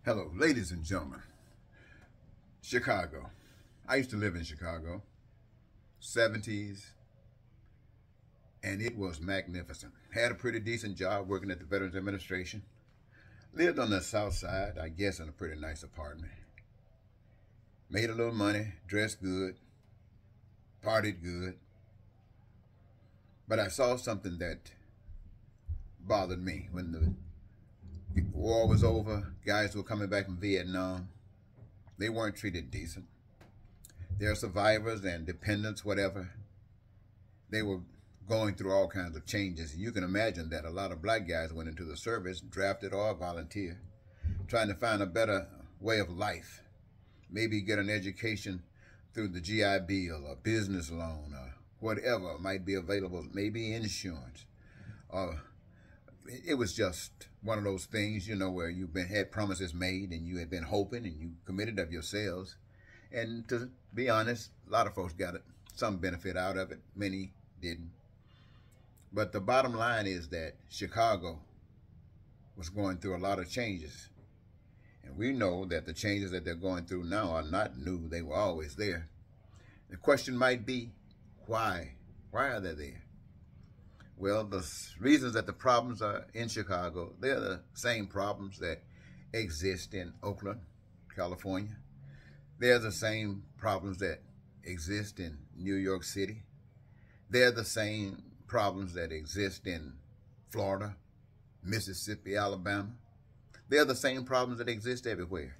Hello, ladies and gentlemen. Chicago. I used to live in Chicago, 70s, and it was magnificent. Had a pretty decent job working at the Veterans Administration. Lived on the south side, I guess in a pretty nice apartment. Made a little money, dressed good, partied good. But I saw something that bothered me. When the war was over, guys were coming back from Vietnam. They weren't treated decent. They're survivors and dependents, whatever. They were going through all kinds of changes. You can imagine that a lot of black guys went into the service, drafted or volunteered, trying to find a better way of life. Maybe get an education through the GI Bill, a business loan, or whatever might be available, maybe insurance. It was just one of those things, where you've had promises made and you had been hoping and you committed of yourselves. And to be honest, a lot of folks got some benefit out of it. Many didn't. But the bottom line is that Chicago was going through a lot of changes. And we know that the changes that they're going through now are not new. They were always there. The question might be, why? Why are they there? Well, the reasons that the problems are in Chicago, they're the same problems that exist in Oakland, California. They're the same problems that exist in New York City. They're the same problems that exist in Florida, Mississippi, Alabama. They're the same problems that exist everywhere.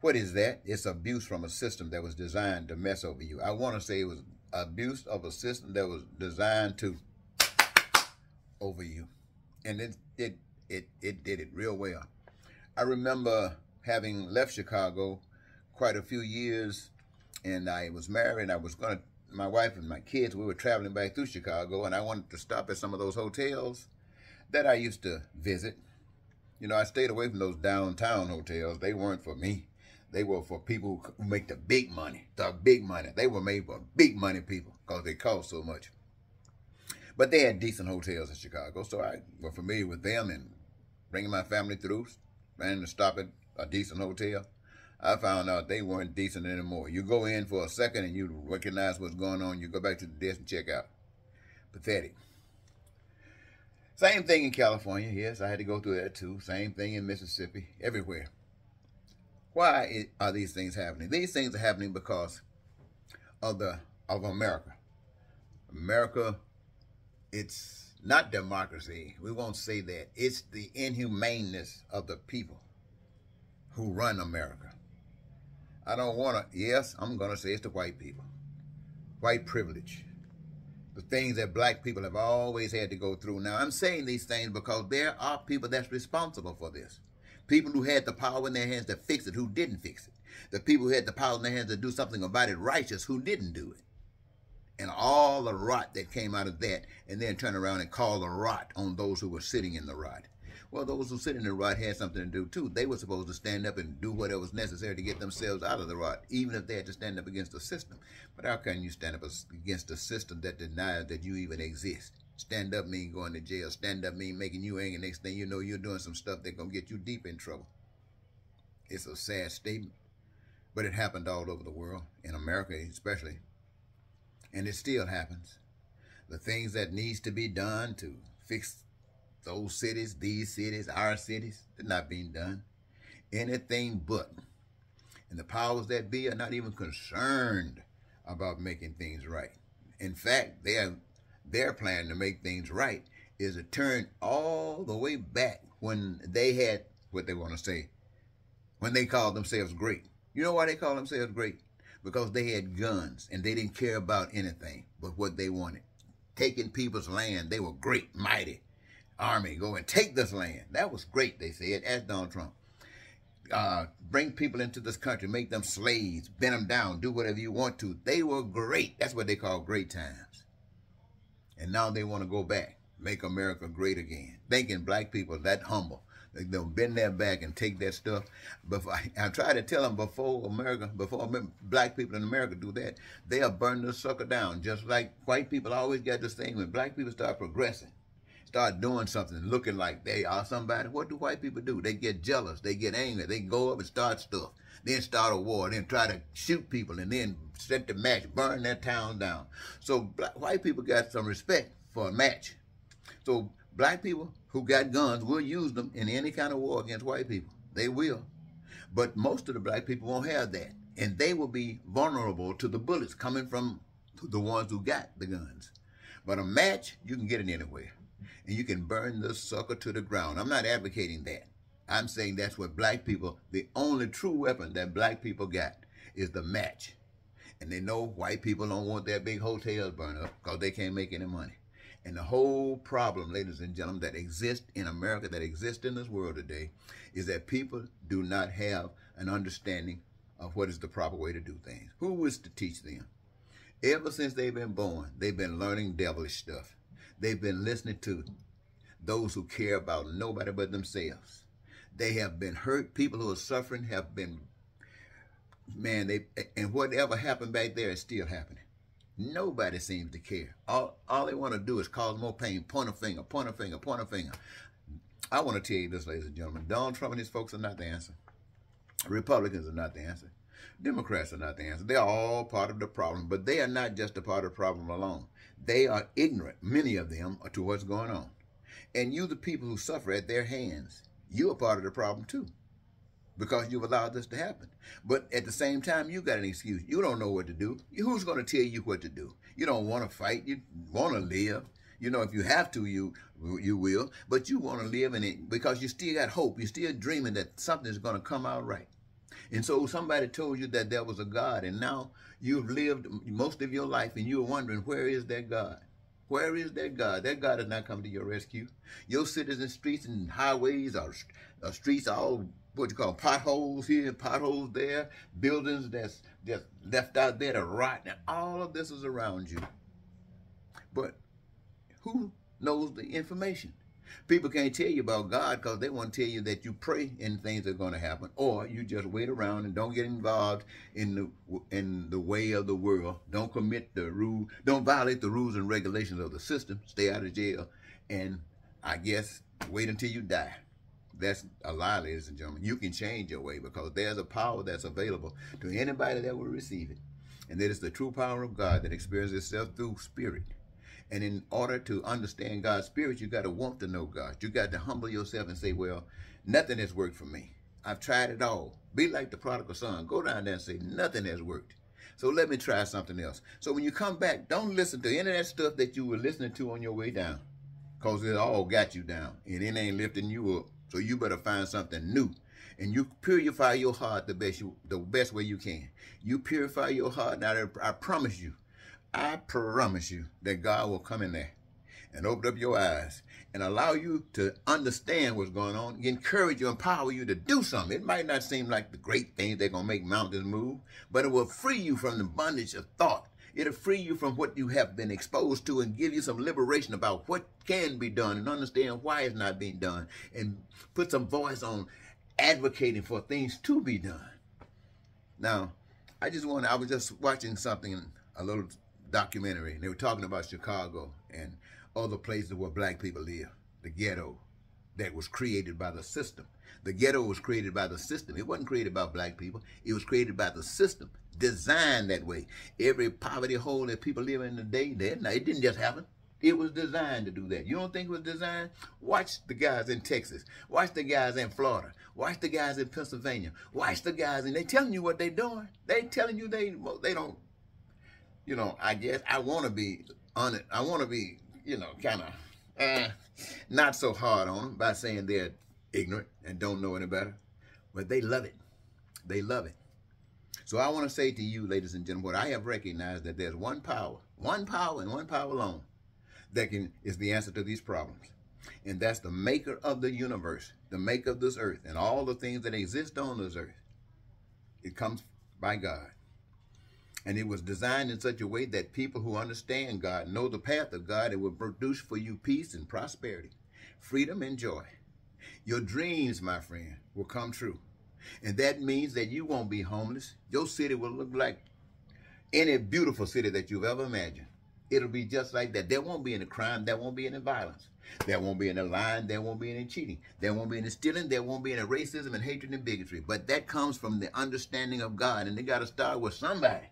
What is that? It's abuse from a system that was designed to mess over you. I want to say it was abuse of a system that was designed to over you. And it did it real well. I remember having left Chicago quite a few years, and I was married. My wife and my kids, we were traveling back through Chicago, and I wanted to stop at some of those hotels that I used to visit. I stayed away from those downtown hotels. They weren't for me. They were for people who make the big money. The big money. They were made for big money people because they cost so much. But they had decent hotels in Chicago, so I was familiar with them and bringing my family through, planning to stop at a decent hotel. I found out they weren't decent anymore. You go in for a second and you recognize what's going on. You go back to the desk and check out. Pathetic. Same thing in California. Yes, I had to go through that too. Same thing in Mississippi. Everywhere. Why are these things happening? These things are happening because of America. America, it's not democracy. We won't say that. It's the inhumaneness of the people who run America. I don't want to, yes, I'm going to say it's the white people. White privilege. The things that black people have always had to go through. Now, I'm saying these things because there are people that's responsible for this. People who had the power in their hands to fix it, who didn't fix it. The people who had the power in their hands to do something about it righteous, who didn't do it. And all the rot that came out of that, and then turn around and call the rot on those who were sitting in the rot. Well, those who sit in the rot had something to do too. They were supposed to stand up and do whatever was necessary to get themselves out of the rot, even if they had to stand up against the system. But how can you stand up against a system that denies that you even exist? Stand up mean going to jail. Stand up mean making you angry. Next thing you know, you're doing some stuff that's going to get you deep in trouble. It's a sad statement, but it happened all over the world, in America especially. And it still happens. The things that needs to be done to fix those cities, these cities, our cities, they're not being done. Anything but. And the powers that be are not even concerned about making things right. In fact, their plan to make things right is to turn all the way back when they had what they want to say, when they called themselves great. You know why they call themselves great? Because they had guns and they didn't care about anything but what they wanted. Taking people's land, they were great, mighty. Army, go and take this land. That was great, they said. Ask Donald Trump. Bring people into this country, make them slaves, bend them down, do whatever you want to. They were great. That's what they call great times. And now they want to go back, make America great again. Thinking black people are that humble. They'll bend their back and take that stuff. But I try to tell them before black people in America do that, they'll burn this sucker down. Just like white people always got this thing when black people start progressing, start doing something, looking like they are somebody, what do white people do? They get jealous, they get angry, they go up and start stuff, then start a war, then try to shoot people, and then set the match, burn their town down. So white people got some respect for a match. So black people who got guns will use them in any kind of war against white people. They will. But most of the black people won't have that. And they will be vulnerable to the bullets coming from the ones who got the guns. But a match, you can get it anywhere. And you can burn the sucker to the ground. I'm not advocating that. I'm saying that's what black people, the only true weapon that black people got is the match. And they know white people don't want their big hotels burned up because they can't make any money. And the whole problem, ladies and gentlemen, that exists in America, that exists in this world today, is that people do not have an understanding of what is the proper way to do things. Who is to teach them? Ever since they've been born, they've been learning devilish stuff. They've been listening to those who care about nobody but themselves. They have been hurt. People who are suffering have been, man, and whatever happened back there is still happening. Nobody seems to care. All they want to do is cause more pain, point a finger, point a finger, point a finger. I want to tell you this, ladies and gentlemen. Donald Trump and his folks are not the answer. Republicans are not the answer. Democrats are not the answer. They are all part of the problem, but they are not just a part of the problem alone. They are ignorant, many of them, to what's going on. And you, the people who suffer at their hands, you are part of the problem too, because you've allowed this to happen. But at the same time, you got an excuse. You don't know what to do. Who's going to tell you what to do? You don't want to fight. You want to live. You know, if you have to, you will. But you want to live in it because you still got hope. You're still dreaming that something's going to come out right. And so somebody told you that there was a God, and now you've lived most of your life, and you're wondering, where is that God? Where is that God? That God has not come to your rescue. Your cities and streets and highways are streets all, what you call, potholes here, potholes there, buildings that's just left out there to rot, and all of this is around you. But who knows the information? People can't tell you about God because they want to tell you that you pray and things are going to happen, or you just wait around and don't get involved in the way of the world. Don't commit the rule. Don't violate the rules and regulations of the system. Stay out of jail, and I guess wait until you die. That's a lie, ladies and gentlemen. You can change your way because there's a power that's available to anybody that will receive it, and that is the true power of God that experiences itself through spirit. And in order to understand God's spirit, you got to want to know God. You got to humble yourself and say, well, nothing has worked for me. I've tried it all. Be like the prodigal son. Go down there and say, nothing has worked. So let me try something else. So when you come back, don't listen to any of that stuff that you were listening to on your way down, because it all got you down, and it ain't lifting you up. So you better find something new. And you purify your heart the best way you can. You purify your heart. Now, I promise you that God will come in there and open up your eyes and allow you to understand what's going on, encourage you, empower you to do something. It might not seem like the great things that are going to make mountains move, but it will free you from the bondage of thought. It'll free you from what you have been exposed to and give you some liberation about what can be done and understand why it's not being done, and put some voice on advocating for things to be done. Now, I was just watching something, a little documentary, and they were talking about Chicago and other places where black people live, the ghetto that was created by the system. The ghetto was created by the system. It wasn't created by black people. It was created by the system, designed that way. Every poverty hole that people live in today, it didn't just happen. It was designed to do that. You don't think it was designed? Watch the guys in Texas. Watch the guys in Florida. Watch the guys in Pennsylvania. Watch the guys, and they telling you what they're doing. They telling you they don't. You know, I guess I want to be on it. I want to be, kind of not so hard on them by saying they're ignorant and don't know any better. But they love it. They love it. So I want to say to you, ladies and gentlemen, what I have recognized, that there's one power and one power alone that is the answer to these problems. And that's the maker of the universe, the maker of this earth, and all the things that exist on this earth. It comes by God. And it was designed in such a way that people who understand God, know the path of God, it will produce for you peace and prosperity, freedom and joy. Your dreams, my friend, will come true. And that means that you won't be homeless. Your city will look like any beautiful city that you've ever imagined. It'll be just like that. There won't be any crime. There won't be any violence. There won't be any lying. There won't be any cheating. There won't be any stealing. There won't be any racism and hatred and bigotry. But that comes from the understanding of God. And they got to start with somebody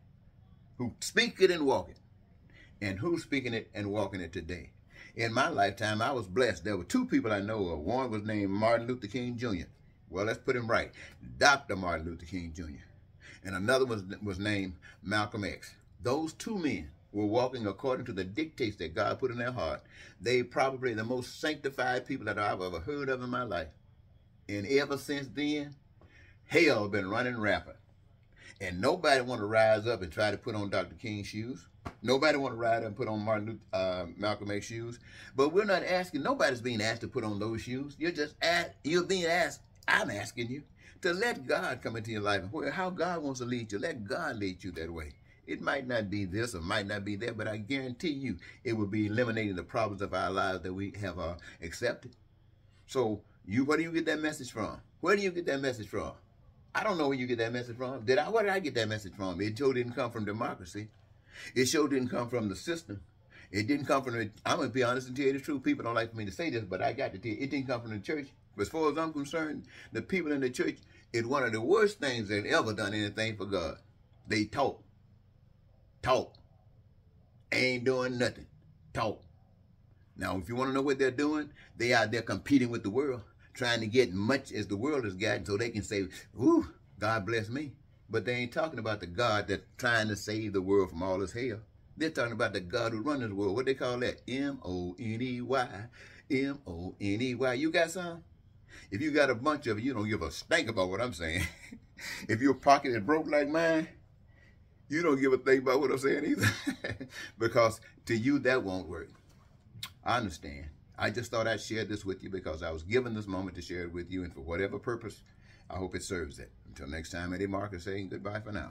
who speak it and walk it. And who's speaking it and walking it today. In my lifetime, I was blessed. There were two people I know of. One was named Martin Luther King Jr. Well, let's put him right. Dr. Martin Luther King Jr. And another was named Malcolm X. Those two men were walking according to the dictates that God put in their heart. They probably the most sanctified people that I've ever heard of in my life. And ever since then, hell been running rampant. And nobody want to rise up and try to put on Dr. King's shoes. Nobody want to rise up and put on Malcolm X's shoes. But we're not asking, nobody's being asked to put on those shoes. You're being asked, I'm asking you, to let God come into your life. And how God wants to lead you, let God lead you that way. It might not be this or might not be that, but I guarantee you it will be eliminating the problems of our lives that we have accepted. So where do you get that message from? Where do you get that message from? I don't know where you get that message from. Where did I get that message from? It sure didn't come from democracy. It sure didn't come from the system. It didn't come from I'm going to be honest and tell you the truth. People don't like for me to say this, but I got to tell you, it didn't come from the church. As far as I'm concerned, the people in the church, it's one of the worst things they've ever done anything for God. They talk. Ain't doing nothing. Talk. Now, if you want to know what they're doing, they out there competing with the world, trying to get much as the world has gotten so they can say, ooh, God bless me. But they ain't talking about the God that's trying to save the world from all this hell. They're talking about the God who runs this world. What they call that? M-O-N-E-Y. M-O-N-E-Y. You got some? If you got a bunch of it, you don't give a stink about what I'm saying. If your pocket is broke like mine, you don't give a thing about what I'm saying either. Because to you, that won't work. I understand. I just thought I'd share this with you because I was given this moment to share it with you. And for whatever purpose, I hope it serves it. Until next time, Eddie Marcus saying goodbye for now.